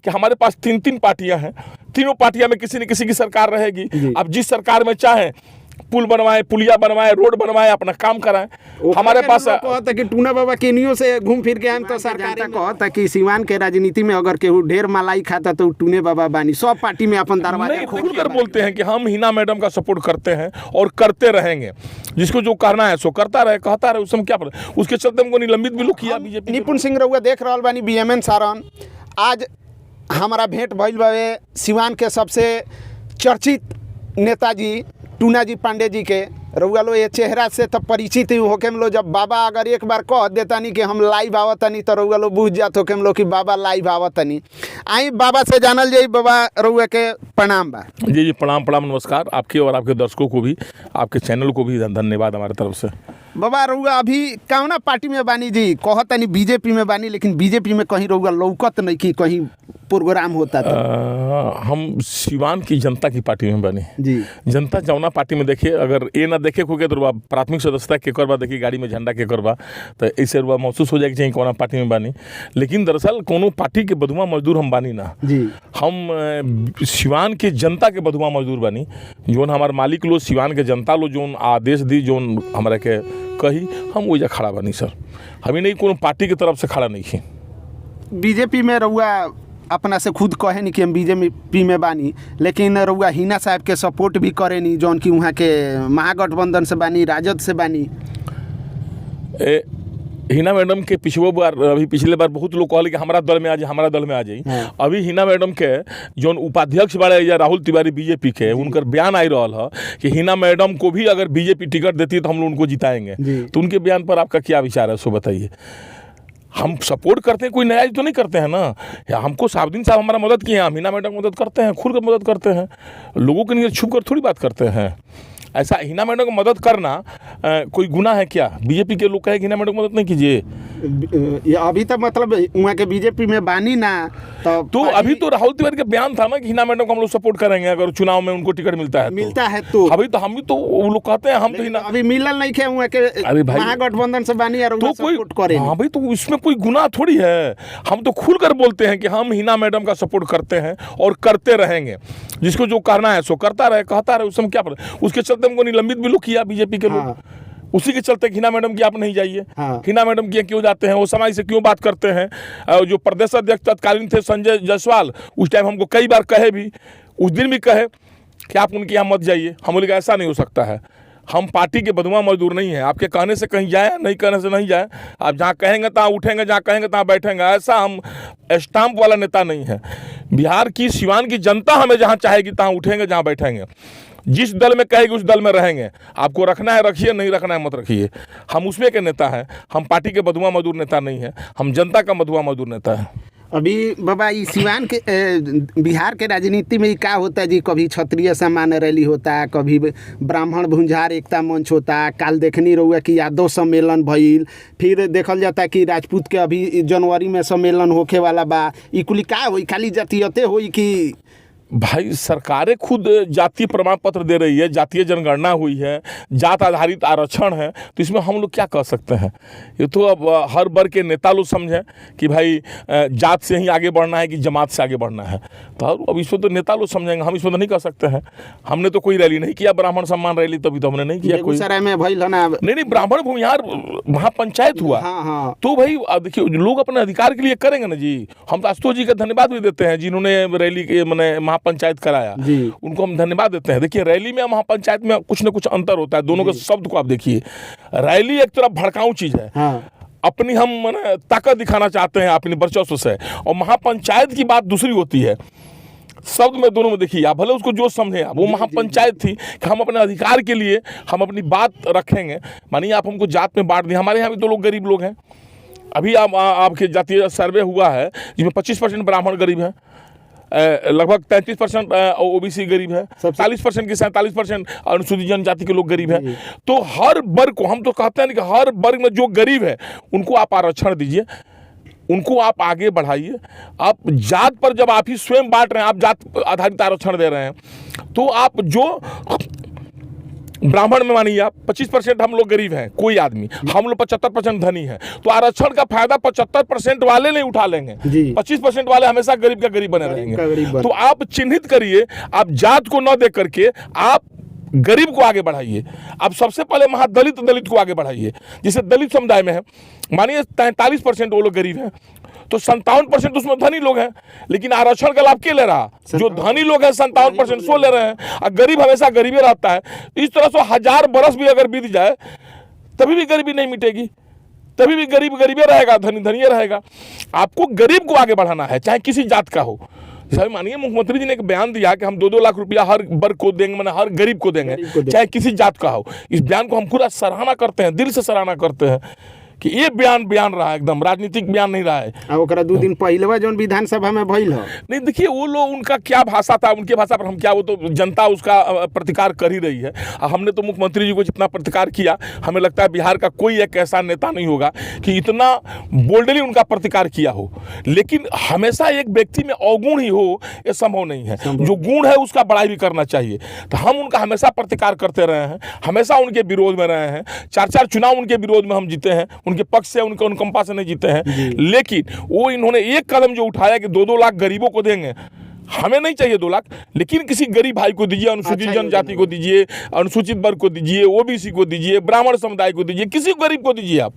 कि हमारे पास 3-3 पार्टियां हैं, तीनों पार्टियां में किसी न किसी की सरकार रहेगी। अब जिस सरकार में चाहे पुल बनवाए, पुलिया बनवाए, रोड बनवाए, अपना काम कराएं। हमारे पास कहता कि टूना बाबा केनियो से घूम फिर के आए तो सरकार कहता कि सिवान के राजनीति में अगर केहू ढेर मलाई खाता तो टूने बाबा बानी, सब पार्टी में अपन दरवाजा खुलकर बोलते हैं कि हम हिना मैडम का सपोर्ट करते हैं और करते रहेंगे, जिसको जो करना है सो करता रहे, कहता रहे, उसमें क्या पता। उसके चलते हमको निलंबित भी लोग किया बीजेपी। निपुण सिंह रउआ देख रहा बानी बीएमएन सारण। आज हमारा भेंट भइल बावे सिवान के सबसे चर्चित नेताजी टूना जी पांडे जी के। रउआ लो ये चेहरा से तब परिचित ही होके हम लोग, जब बाबा अगर एक बार कह देता नहीं कि हम लाइव आवतनी तो रउआ लो बुझ जात होके हम लोग कि बाबा लाइव आवतनी। आई बाबा से जानल जाई। बाबा रउआ के प्रणाम बा। जी जी, प्रणाम प्रणाम, नमस्कार आपके और आपके दर्शकों को भी, आपके चैनल को भी धन्यवाद हमारे तरफ से। बाबा रउआ अभी कौना पार्टी में बानी जी? कहतनी बीजेपी में बानी, लेकिन बीजेपी में कहीं रउआ लौकत नहीं कि कहीं प्रोग्राम होता था। हम सिवान की जनता की पार्टी में बने जी। जनता जौना पार्टी में देखे, अगर ये ना देखे को तो प्राथमिक सदस्यता के करवा देखिए, गाड़ी में झंडा के करवा, तो ऐसे रुआ महसूस हो जाए कि चाहिए कौन पार्टी में बानी। लेकिन दरअसल कोनो पार्टी के बधुआ मजदूर हम बानी ना जी। हम सिवान के जनता के बधुआ मजदूर बानी। जोन हमारे मालिक लो, सिवान के जनता लो जोन आदेश दी, जोन हमारे के कही, हम वही खड़ा बानी सर। हमें नहीं कोनो पार्टी की तरफ से खड़ा नहीं है। बीजेपी में रउआ अपना से खुद कहे नहीं कि हम बीजेपी में बानी, लेकिन रउआ हिना साहब के सपोर्ट भी करे नहीं, जौन कि वहाँ के महागठबंधन से बानी, राजद से बानी। हिना मैडम के पिछले बार बहुत लोग कहले कि हमारा दल में आ जाए, हमारा दल में आ जाए। हाँ। अभी हिना मैडम के जोन उपाध्यक्ष बारे या राहुल तिवारी बीजेपी के, उनकर बयान आई रहा है कि हिना मैडम को भी अगर बीजेपी टिकट देती है तो हम लोग उनको जिताएंगे। तो उनके बयान पर आपका क्या विचार है, सो बताइए। हम सपोर्ट करते हैं, कोई नया तो नहीं करते हैं ना। या हमको साबुद्दीन साहब हमारा मदद किए हैं, हम हिना मैडम मदद करते हैं, खुद मदद करते हैं। लोगों के लिए छुप कर थोड़ी बात करते हैं। ऐसा हिना मैडम को मदद करना कोई गुनाह है क्या? बीजेपी के लोग कहे कि हिना मैडम को मदद नहीं कीजिए। अभी तक मतलब वहाँ के बीजेपी में बानी ना, तो अभी तो राहुल तिवारी का बयान था ना कि हिना मैडम को हम लोग सपोर्ट करेंगे अगर चुनाव में उनको टिकट मिलता है तो। अभी तो हम भी तो वो लोग कहते हैं हम तो हिना अभी मिलल नहीं खे वहाँ के महागठबंधन से बानी और तो सपोर्ट करें। हाँ भाई, तो इसमें कोई गुनाह थोड़ी है। हम तो खुल कर बोलते हैं कि हम हिना मैडम का सपोर्ट करते हैं और करते रहेंगे, जिसको जो करना है सो करता रहे, कहता रहे, उसमें क्या पता। उसके चलते हमको निलंबित भी लोग किया बीजेपी के लोग। उसी के चलते हिना मैडम की आप नहीं जाइए। हिना मैडम की क्यों जाते हैं, वो समाज से क्यों बात करते हैं। जो प्रदेश अध्यक्ष तत्कालीन थे संजय जायसवाल, उस टाइम हमको कई बार कहे भी, उस दिन भी कहे कि आप उनके यहाँ मत जाइए। हम बोले कि ऐसा नहीं हो सकता है, हम पार्टी के बधुआ मजदूर नहीं हैं। आपके कहने से कहीं जाए, नहीं कहने से नहीं जाए। आप जहाँ कहेंगे तहाँ उठेंगे, जहाँ कहेंगे तहाँ बैठेंगे। ऐसा हम स्टाम्प वाला नेता नहीं है। बिहार की, सिवान की जनता हमें जहाँ चाहेगी तहाँ उठेंगे, जहाँ बैठेंगे। जिस दल में कहेगी उस दल में रहेंगे। आपको रखना है रखिए, नहीं रखना है मत रखिए। हम उसमें के नेता हैं, हम पार्टी के बधुआ मजदूर नेता नहीं हैं, हम जनता का बधुआ मजदूर नेता है। अभी बाबा ये सिवान के बिहार के राजनीति में क्या होता है जी? कभी क्षत्रिय सम्मान रैली होता है, कभी ब्राह्मण भुंजार एकता मंच होता है। काल देखनी रहुआ कि यादव सम्मेलन भइल, फिर देखल जाता है कि राजपूत के अभी जनवरी में सम्मेलन होखे वाला बा। ई कुल क्या होई? खाली जातीयते होई कि भाई सरकारें खुद जातीय प्रमाण पत्र दे रही है, जातीय जनगणना हुई है, जात आधारित आरक्षण है, तो इसमें हम लोग क्या कह सकते हैं? ये तो अब हर वर्ग के नेता लोग समझें कि भाई जात से ही आगे बढ़ना है कि जमात से आगे बढ़ना है। तो अब इसमें तो नेता लोग समझेंगे, हम इसमें तो नहीं कह सकते हैं। हमने तो कोई रैली नहीं किया, ब्राह्मण सम्मान रैली तभी तो हमने नहीं किया कोई। नहीं, ब्राह्मण भूमिहार महापंचायत हुआ। तो भाई देखिए, लोग अपने अधिकार के लिए करेंगे ना जी। हम आशुतोष जी का धन्यवाद भी देते हैं जिन्होंने रैली के मैंने महापंचायत कराया, उनको हम धन्यवाद देते हैं। देखिए, रैली में महापंचायत में कुछ न कुछ अंतर होता है। दोनों के शब्द को आप देखिए। रैली एक तरफ भड़काऊ चीज है, अपनी हम ताकत दिखाना चाहते हैं अपनी वर्चस्व से, और महापंचायत की बात दूसरी होती है। शब्द में दोनों में देखिए, आप भले उसको जो समझे, आप वो महापंचायत थी कि हम अपने अधिकार के लिए हम अपनी बात रखेंगे। मानिए आप हमको जात में बांट दिए, हमारे यहाँ भी तो लोग गरीब लोग हैं। अभी आपके जातीय सर्वे हुआ है जिसमें 25% ब्राह्मण गरीब है, लगभग 33% ओबीसी गरीब है, 40% की 47% अनुसूचित जनजाति के लोग गरीब हैं। तो हर वर्ग को, हम तो कहते हैं कि हर वर्ग में जो गरीब है उनको आप आरक्षण दीजिए, उनको आप आगे बढ़ाइए। आप जात पर जब आप ही स्वयं बांट रहे हैं, आप जात आधारित आरक्षण दे रहे हैं, तो आप ब्राह्मण में मानिए आप 25% हम लोग गरीब हैं, कोई आदमी, हम लोग 75% धनी है, तो आरक्षण का फायदा 75% वाले नहीं उठा लेंगे, 25% वाले हमेशा गरीब का गरीब बने रहेंगे। तो आप चिन्हित करिए, आप जात को न देख करके आप गरीब को आगे बढ़ाइए। आप सबसे पहले दलित को आगे बढ़ाइए। जैसे दलित समुदाय में है, मानिए 43% वो लोग गरीब हैं, तो 57% उसमें धनी लोग हैं, लेकिन आरक्षण का लाभ के ले रहा? जो धनी लोग हैं 57% सो ले रहे हैं, और गरीब हमेशा गरीबी रहता है। इस तरह से 1000 बरस भी अगर बीत जाए तभी भी गरीबी नहीं मिटेगी, तभी भी गरीब गरीबी रहेगा, धनी धनी रहेगा। आपको गरीब को आगे बढ़ाना है, चाहे किसी जात का हो। जैसे मानिए मुख्यमंत्री जी ने एक बयान दिया कि हम 2-2 लाख रुपया हर वर्ग को देंगे, मैंने हर गरीब को देंगे, चाहे किसी जात का हो। इस बयान को हम पूरा सराहना करते हैं, दिल से सराहना करते हैं कि ये बयान रहा है, एकदम राजनीतिक बयान नहीं रहा है। ओकरा 2 दिन पहले जो विधानसभा में भइल है, नहीं देखिए वो लोग, उनका क्या भाषा था, उनके भाषा पर हम क्या, वो तो जनता उसका प्रतिकार कर ही रही है। हमने तो मुख्यमंत्री जी को जितना प्रतिकार किया, हमें लगता है बिहार का कोई एक ऐसा नेता नहीं होगा कि इतना बोल्डली उनका प्रतिकार किया हो। लेकिन हमेशा एक व्यक्ति में अवगुण ही हो ये संभव नहीं है, जो गुण है उसका बड़ाई भी करना चाहिए। तो हम उनका हमेशा प्रतिकार करते रहे हैं, हमेशा उनके विरोध में रहे हैं, 4-4 चुनाव उनके विरोध में हम जीते हैं, उनके पक्ष से, उनके अनुकंपा से नहीं जीते हैं। लेकिन वो इन्होंने एक कदम जो उठाया कि 2-2 लाख गरीबों को देंगे, हमें नहीं चाहिए 2 लाख, लेकिन किसी गरीब भाई को दीजिए, अनुसूचित जनजाति को दीजिए, अनुसूचित वर्ग को दीजिए, ओबीसी को दीजिए, ब्राह्मण समुदाय को दीजिए, किसी गरीब को दीजिए आप,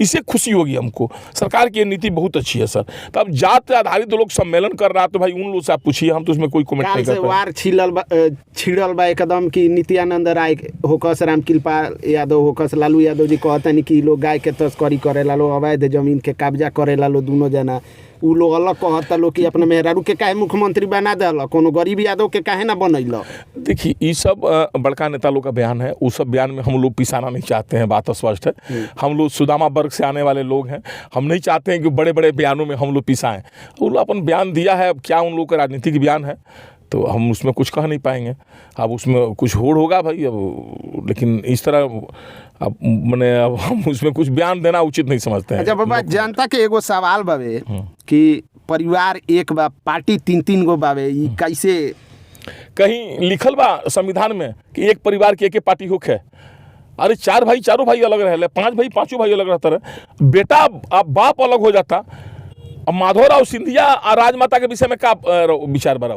इससे खुशी होगी हमको। सरकार की नीति बहुत अच्छी है सर। तो अब जात आधारित लोग सम्मेलन कर रहा, तो भाई उन लोग से आप पूछिए, हम तो उसमें कोई कमेंट नहीं करते। वार छिड़ल बा एकदम की नित्यानंद राय होकस, रामकृपाल यादव होकस, लालू यादव जी कहतनी कि लोग गाय के तस्करी करेला, लोग अवैध जमीन के कब्जा करेला, लोग दोनों जना उ लोग अलग कहता लोग कि अपने मेहरारू के काहे मुख्यमंत्री बना देला, कोनो गरीब यादव के काहे ना बनैला। देखिए ये सब बड़का नेता लोग का बयान है, उस सब बयान में हम लोग पिसाना नहीं चाहते हैं, बात स्पष्ट है। हम लोग सुदामा वर्ग से आने वाले लोग हैं, हम नहीं चाहते हैं कि बड़े बड़े बयानों में हम लोग पिसाएं। वो लोग अपन बयान दिया है, अब क्या उन लोग का राजनीतिक बयान है, तो हम उसमें कुछ कह नहीं पाएंगे। अब उसमें कुछ होड़ होगा भाई, अब लेकिन इस तरह अब मैंने अब हम उसमें कुछ बयान देना उचित नहीं समझते हैं। अच्छा बाबा, जनता के एगो सवाल बावे कि परिवार एक बा, पार्टी 3-3 गो बावे, ये कैसे? कहीं लिखल बा संविधान में कि एक परिवार की एक पार्टी होखे? अरे 4 भाई 4 भाई अलग रहे, 5 भाई 5 भाई अलग रहता रहे, बेटा अब बाप अलग हो जाता। अब माधवराव सिंधिया और राजमाता के विषय में क्या विचार बा?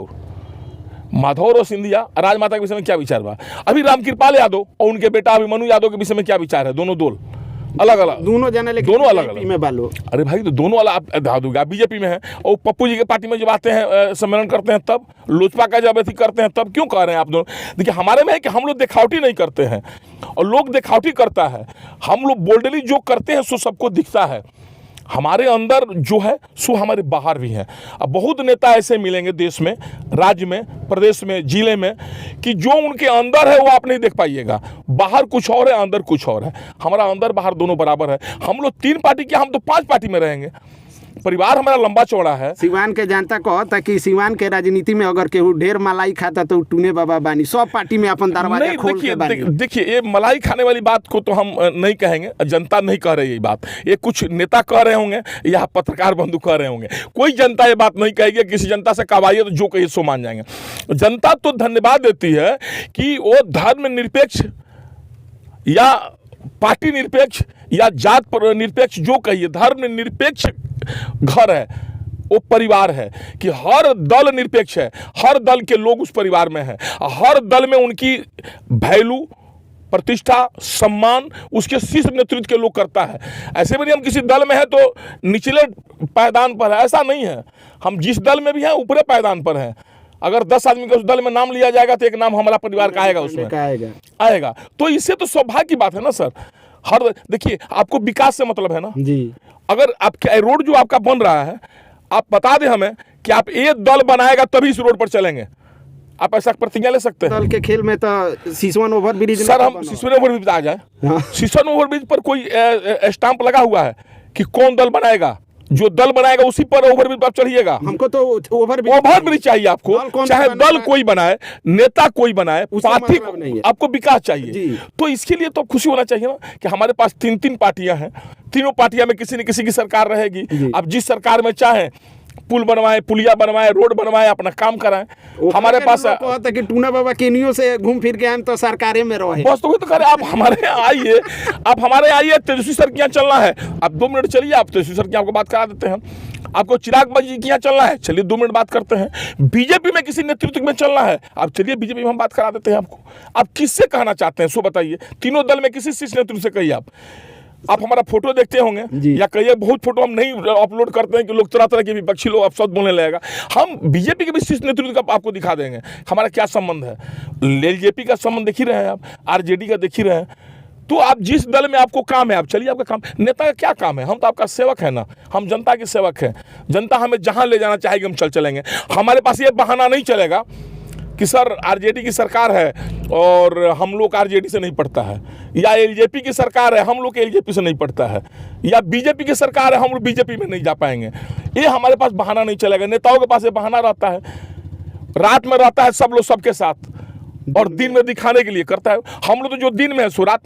माधवराव सिंधिया राजमाता के विषय में क्या विचार बा? अभी रामकृपाल यादव और उनके बेटा अभिमन्यु यादव के विषय में क्या विचार है? दोनों दल अलग अलग, दोनों जने, लेकिन दोनों अलग अलग में बालो। अरे भाई तो दोनों अलग, बीजेपी में है और पप्पू जी के पार्टी में जब आते हैं सम्मेलन करते हैं, तब लोजपा का जब अथी करते हैं, तब क्यों कह रहे हैं आप दोनों? देखिए हमारे में है कि हम लोग दिखावटी नहीं करते हैं, और लोग दिखावटी करता है। हम लोग बोल्डली जो करते हैं सो सबको दिखता है। हमारे अंदर जो है सो हमारे बाहर भी है। अब बहुत नेता ऐसे मिलेंगे देश में, राज्य में, प्रदेश में, जिले में, कि जो उनके अंदर है वो आप नहीं देख पाइएगा। बाहर कुछ और है, अंदर कुछ और है। हमारा अंदर बाहर दोनों बराबर है। हम लोग 3 पार्टी के, हम तो 5 पार्टी में रहेंगे। परिवार हमारा लंबा चौड़ा है। सिवान के जनता कहता कि सिवान के राजनीति में अगर केहू ढेर मलाई खाता तो टूने बाबा बानी, सब पार्टी में अपन दरवाजा खोल के बानी। देखिए ये मलाई खाने वाली बात को तो हम नहीं कहेंगे, जनता नहीं कह रही है ये बात, ये कुछ नेता कह रहे होंगे या पत्रकार बंधु कह रहे होंगे। कोई जनता ये बात नहीं कहेगी। किसी जनता से कवाइए तो जो कहिए सो मान जाएंगे। जनता तो धन्यवाद देती है कि वो धर्म निरपेक्ष या पार्टी निरपेक्ष या जात निरपेक्ष, जो कहिए धर्म निरपेक्ष घर है, वो परिवार है, कि हर दल निरपेक्ष है, हर दल के लोग उस परिवार में हैं, हर दल में उनकी वैल्यू, प्रतिष्ठा, सम्मान उसके शीर्ष नेतृत्व के लोग करता है। ऐसे में हम किसी दल में है तो निचले पायदान पर है, ऐसा नहीं है। हम जिस दल में भी हैं ऊपरे पायदान पर हैं। अगर 10 आदमी का उस दल में नाम लिया जाएगा तो एक नाम हमारा परिवार का आएगा, उसमें आएगा। तो इससे तो सौभाग्य की बात है ना सर। हर देखिए आपको विकास से मतलब है ना जी। अगर आपका रोड जो आपका बन रहा है, आप बता दें हमें कि आप एक दल बनाएगा तभी इस रोड पर चलेंगे, आप ऐसा प्रतिज्ञा ले सकते हैं? दल के खेल में तो सिसवन ओवरब्रिज, सर हम सिसवन ओवरब्रिज आ जाए, सिसवन ओवरब्रिज पर कोई स्टाम्प लगा हुआ है कि कौन दल बनाएगा? जो दल बनाएगा उसी पर ओवरब्रिज पर चढ़िएगा। हमको तो ओवरब्रिज चाहिए आपको, चाहे दल कोई बनाए, नेता कोई बनाए, पार्टी आपको विकास चाहिए। तो इसके लिए तो खुशी होना चाहिए ना कि हमारे पास 3-3 पार्टियां हैं, तीनों पार्टियां में किसी न किसी की सरकार रहेगी। अब जिस सरकार में चाहे पुल बनवाएं, पुलिया बनवाएं, रोड बनवाएं, अपना काम कराएं। हमारे पास कहता कि टूना बाबा केनियो से घूम फिर के आए तो सरकारे में रहे। बस तो वही तो करे, आप हमारे यहाँ आइए, आप हमारे यहाँ आइए, तेजस्वी सर के यहाँ चलना है, आप 2 मिनट चलिए, आप तेजस्वी सर की आपको बात करा देते हैं। आपको चिराग बाजी के यहाँ चलना है, चलिए 2 मिनट बात करते हैं। बीजेपी में किसी नेतृत्व में चलना है, आप चलिए बीजेपी में हम बात करा देते हैं आपको। आप किससे कहना चाहते हैं सो बताइए, तीनों दल में किसी शीर्ष नेतृत्व से कहिए। आप हमारा फोटो देखते होंगे या कहिए बहुत फोटो हम नहीं अपलोड करते हैं कि लोग तरह तरह के विपक्षी लोग अपशब्द बोलने लगेगा। हम बीजेपी के भी शीर्ष नेतृत्व का आपको दिखा देंगे हमारा क्या संबंध है। एलजेपी का संबंध देख ही रहे हैं आप, आरजेडी का देख ही रहे हैं। तो आप जिस दल में आपको काम है आप चलिए, आपका काम, नेता का क्या काम है, हम तो आपका सेवक है ना, हम जनता के सेवक हैं। जनता हमें जहां ले जाना चाहेगी हम चलेंगे। हमारे पास ये बहाना नहीं चलेगा कि सर आरजेडी की सरकार है और हम लोग आरजेडी से नहीं पड़ता है, या एलजेपी की सरकार है हम लोग एलजेपी से नहीं पड़ता है, या बीजेपी की सरकार है हम लोग बीजेपी में नहीं जा पाएंगे। ये हमारे पास बहाना नहीं चलेगा। नेताओं के पास ये बहाना रहता है, रात में रहता है सब लोग सबके साथ और दिन में दिखाने के लिए करता है। हम लोग तो जो दिन में है सो रात में